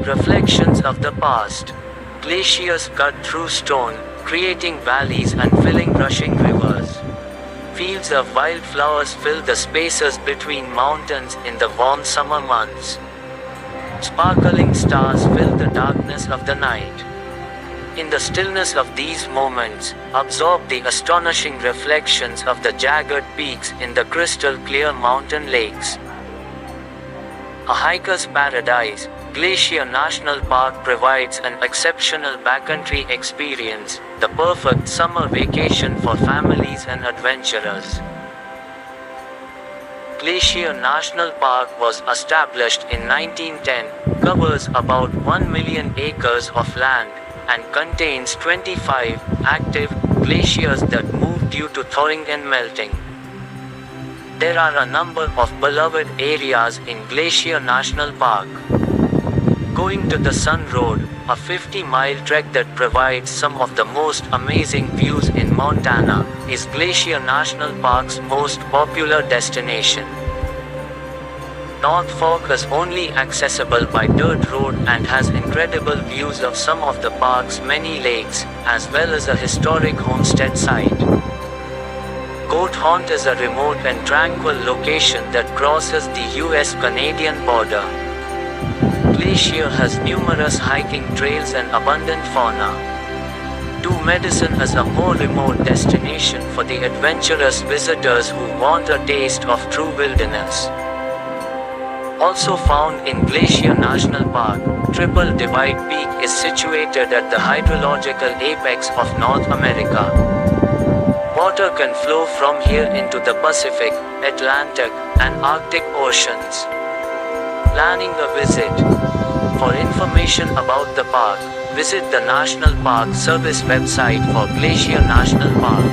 Reflections of the past. Glaciers cut through stone, creating valleys and filling rushing rivers. Fields of wildflowers fill the spaces between mountains in the warm summer months. Sparkling stars fill the darkness of the night. In the stillness of these moments, absorb the astonishing reflections of the jagged peaks in the crystal clear mountain lakes. A hiker's paradise, Glacier National Park provides an exceptional backcountry experience, the perfect summer vacation for families and adventurers. Glacier National Park was established in 1910, covers about 1 million acres of land, and contains 25 active glaciers that move due to thawing and melting. There are a number of beloved areas in Glacier National Park. Going to the Sun Road, a 50-mile trek that provides some of the most amazing views in Montana, is Glacier National Park's most popular destination. North Fork is only accessible by dirt road and has incredible views of some of the park's many lakes, as well as a historic homestead site. Goat Haunt is a remote and tranquil location that crosses the US-Canadian border. Glacier has numerous hiking trails and abundant fauna. Two Medicine is a more remote destination for the adventurous visitors who want a taste of true wilderness. Also found in Glacier National Park, Triple Divide Peak is situated at the hydrological apex of North America. Water can flow from here into the Pacific, Atlantic, and Arctic Oceans. Planning a visit. For information about the park, visit the National Park Service website for Glacier National Park.